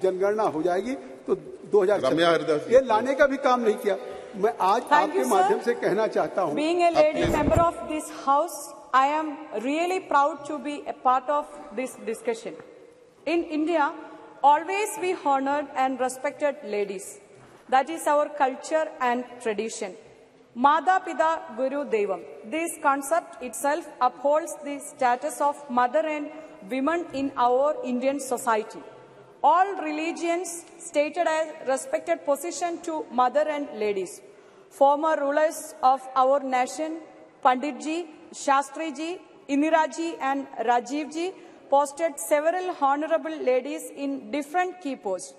जनगणना हो जाएगी तो 2000 ये लाने का भी काम नहीं किया। मैं आज आपके माध्यम से कहना चाहता हूँ, Being a lady member of this house, I am really proud to be a part of this discussion. In India, always we honored and respected ladies. That is our culture and tradition. Mata Pita Guru Devam. This concept itself upholds the status of mother and women in our Indian society. All religions stated a respected position to mother and ladies. Former rulers of our nation, Panditji, Shastriji, Indiraji and Rajivji posted several honorable ladies in different key posts.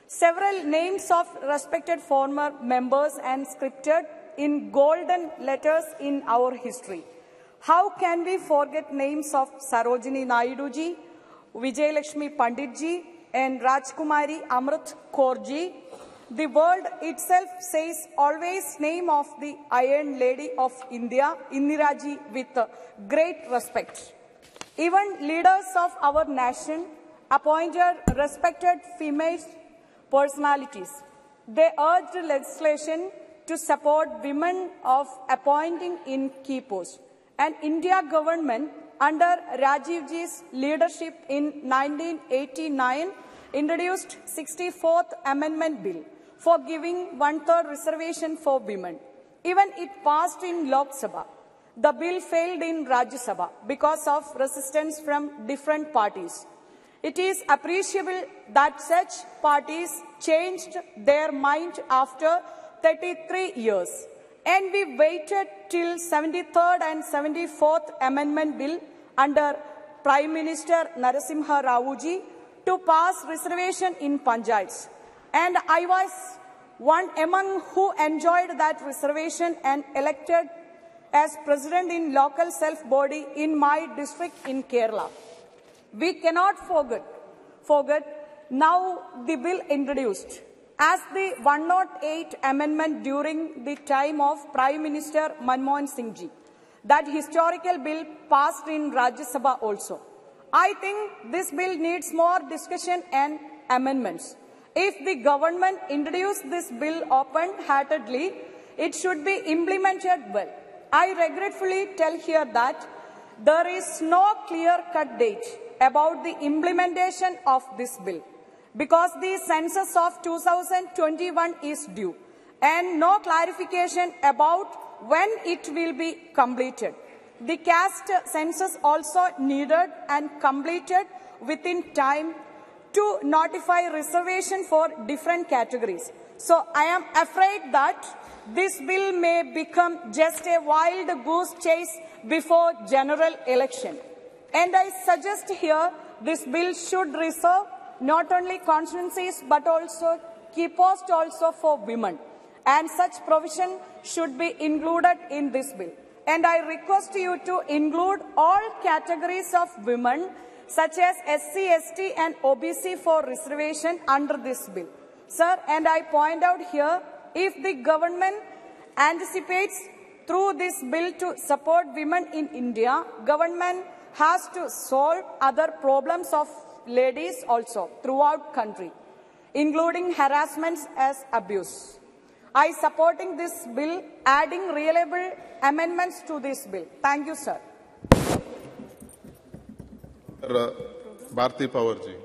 Several names of respected former members and scripted in golden letters in our history. How can we forget names of Sarojini Naiduji, Vijayalakshmi Panditji, and Rajkumari Amrit Kaurji? The world itself says always name of the Iron Lady of India, Indiraji, with great respect. Even leaders of our nation appointed respected female personalities. They urged legislation to support women of appointing in key posts. And India government under Rajivji's leadership in 1989 introduced 64th Amendment Bill for giving 1/3 reservation for women. Even it passed in Lok Sabha. The bill failed in Rajya Sabha because of resistance from different parties. It is appreciable that such parties changed their mind after 33 years. And we waited till 73rd and 74th Amendment Bill under Prime Minister Narasimha Raoji to pass reservation in Panchayats. And I was one among who enjoyed that reservation and elected as president in local self-body in my district in Kerala. We cannot forget now the bill introduced as the 108 amendment during the time of Prime Minister Manmohan Singh Ji. That historical bill passed in Rajya Sabha also. I think this bill needs more discussion and amendments. If the government introduced this bill open-heartedly, it should be implemented well. I regretfully tell here that there is no clear-cut date about the implementation of this bill because the census of 2021 is due and no clarification about when it will be completed. The caste census also needed and completed within time to notify reservation for different categories. So I am afraid that this bill may become just a wild goose chase before general election. And I suggest here this bill should reserve not only constituencies but also key posts also for women. And such provision should be included in this bill. And I request you to include all categories of women such as SC, ST and OBC for reservation under this bill. Sir, and I point out here, if the government anticipates through this bill to support women in India, government has to solve other problems of ladies also throughout country, including harassments as abuse. I supporting this bill, adding reliable amendments to this bill. Thank you, sir. Bharti Pawar ji.